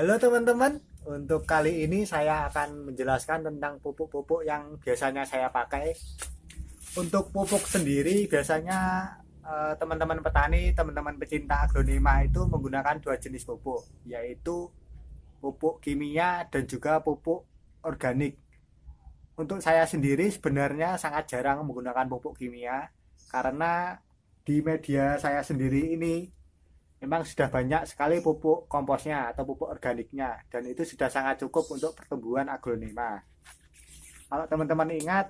Halo teman-teman, untuk kali ini saya akan menjelaskan tentang pupuk-pupuk yang biasanya saya pakai. Untuk pupuk sendiri biasanya teman-teman petani, teman-teman pecinta agronomika itu menggunakan dua jenis pupuk, yaitu pupuk kimia dan juga pupuk organik. Untuk saya sendiri sebenarnya sangat jarang menggunakan pupuk kimia karena di media saya sendiri ini memang sudah banyak sekali pupuk komposnya atau pupuk organiknya, dan itu sudah sangat cukup untuk pertumbuhan aglonema. Kalau teman-teman ingat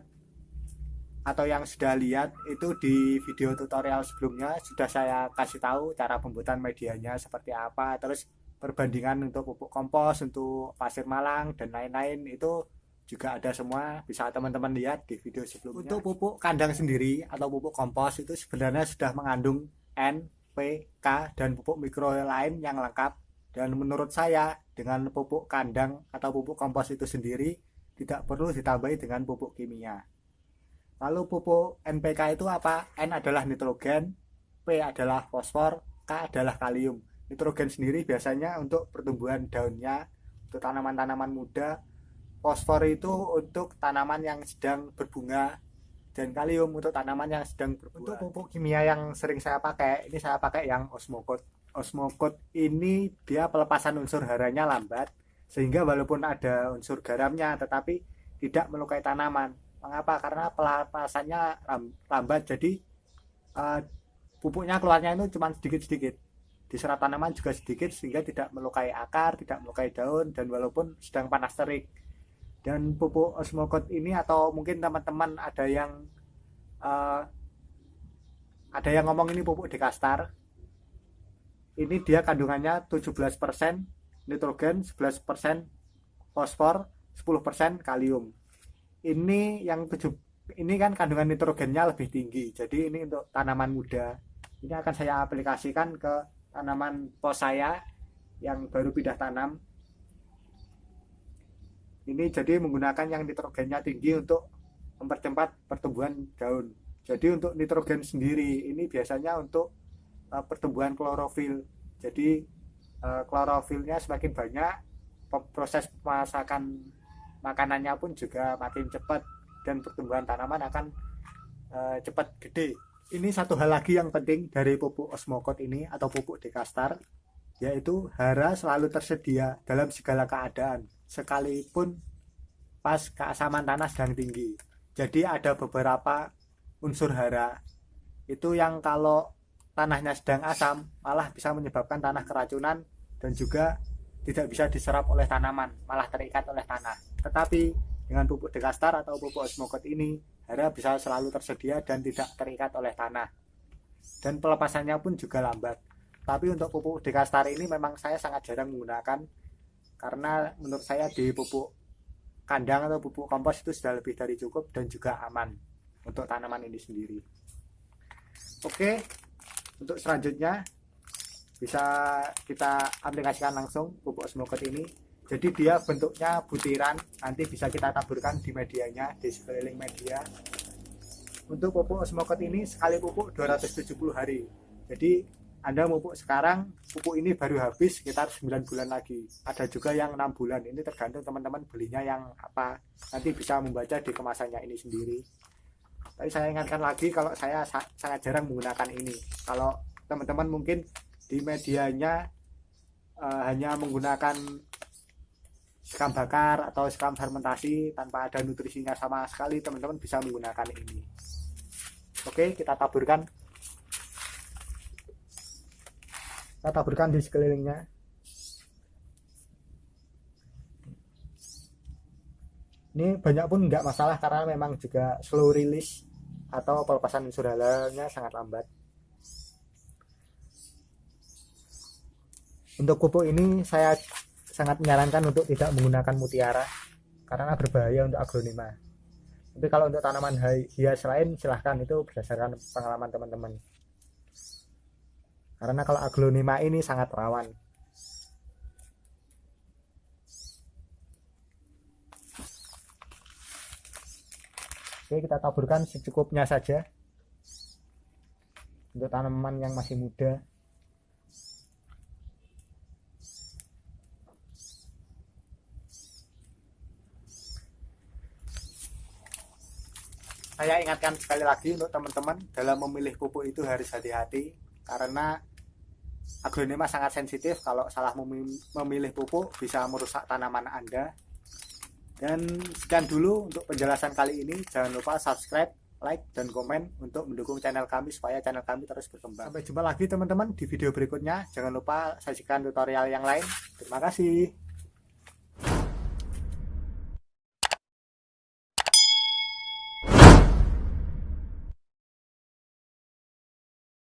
atau yang sudah lihat itu di video tutorial sebelumnya sudah saya kasih tahu cara pembuatan medianya seperti apa, terus perbandingan untuk pupuk kompos, untuk pasir malang dan lain-lain itu juga ada semua, bisa teman-teman lihat di video sebelumnya. Untuk pupuk kandang sendiri atau pupuk kompos itu sebenarnya sudah mengandung N, P, K, dan pupuk mikro lain yang lengkap. Dan menurut saya dengan pupuk kandang atau pupuk kompos itu sendiri tidak perlu ditambahi dengan pupuk kimia. Lalu pupuk NPK itu apa? N adalah nitrogen, P adalah fosfor, K adalah kalium. Nitrogen sendiri biasanya untuk pertumbuhan daunnya, untuk tanaman-tanaman muda. Fosfor itu untuk tanaman yang sedang berbunga, dan kalium untuk tanaman yang sedang berbuah. Untuk pupuk kimia yang sering saya pakai, ini saya pakai yang Osmocote. Osmocote ini dia pelepasan unsur haranya lambat, sehingga walaupun ada unsur garamnya tetapi tidak melukai tanaman. Mengapa? Karena pelepasannya lambat, jadi pupuknya keluarnya itu cuma sedikit-sedikit. Diserap tanaman juga sedikit sehingga tidak melukai akar, tidak melukai daun, dan walaupun sedang panas terik. Dan pupuk Osmocote ini, atau mungkin teman-teman ada yang ngomong ini pupuk Dekastar. Ini dia kandungannya 17% nitrogen, 11% fosfor, 10% kalium. Ini kan kandungan nitrogennya lebih tinggi. Jadi ini untuk tanaman muda. Ini akan saya aplikasikan ke tanaman pos saya yang baru pindah tanam. Ini jadi menggunakan yang nitrogennya tinggi untuk mempercepat pertumbuhan daun. Jadi untuk nitrogen sendiri ini biasanya untuk pertumbuhan klorofil. Jadi klorofilnya semakin banyak, proses pemasakan makanannya pun juga makin cepat, dan pertumbuhan tanaman akan cepat gede. Ini satu hal lagi yang penting dari pupuk Osmocote ini atau pupuk Dekastar, yaitu hara selalu tersedia dalam segala keadaan, sekalipun pas keasaman tanah sedang tinggi. Jadi ada beberapa unsur hara itu yang kalau tanahnya sedang asam malah bisa menyebabkan tanah keracunan dan juga tidak bisa diserap oleh tanaman, malah terikat oleh tanah. Tetapi dengan pupuk Dekastar atau pupuk Osmocote ini, hara bisa selalu tersedia dan tidak terikat oleh tanah, dan pelepasannya pun juga lambat. Tapi untuk pupuk Dekastar ini memang saya sangat jarang menggunakan, karena menurut saya di pupuk kandang atau pupuk kompos itu sudah lebih dari cukup dan juga aman untuk tanaman ini sendiri. Oke, untuk selanjutnya bisa kita aplikasikan langsung pupuk Osmocote ini. Jadi dia bentuknya butiran, nanti bisa kita taburkan di medianya, di sekeliling media. Untuk pupuk Osmocote ini sekali pupuk 270 hari. Jadi Anda pupuk sekarang, pupuk ini baru habis sekitar 9 bulan lagi. Ada juga yang 6 bulan, ini tergantung teman-teman belinya yang apa. Nanti bisa membaca di kemasannya ini sendiri. Tapi saya ingatkan lagi kalau saya sangat jarang menggunakan ini. Kalau teman-teman mungkin di medianya hanya menggunakan sekam bakar atau sekam fermentasi tanpa ada nutrisinya sama sekali, teman-teman bisa menggunakan ini. Oke, kita taburkan di sekelilingnya. Ini banyak pun nggak masalah karena memang juga slow release atau pelepasan unsur haranya sangat lambat. Untuk pupuk ini saya sangat menyarankan untuk tidak menggunakan mutiara karena berbahaya untuk aglonema. Tapi kalau untuk tanaman hias lain silahkan, itu berdasarkan pengalaman teman-teman. Karena kalau aglonema ini sangat rawan. Oke, kita taburkan secukupnya saja untuk tanaman yang masih muda. saya ingatkan sekali lagi untuk teman-teman dalam memilih pupuk itu harus hati-hati, karena aglonema sangat sensitif. Kalau salah memilih pupuk bisa merusak tanaman Anda. Dan sekian dulu untuk penjelasan kali ini. Jangan lupa subscribe, like, dan komen untuk mendukung channel kami supaya channel kami terus berkembang. Sampai jumpa lagi teman-teman di video berikutnya. Jangan lupa saksikan tutorial yang lain. Terima kasih.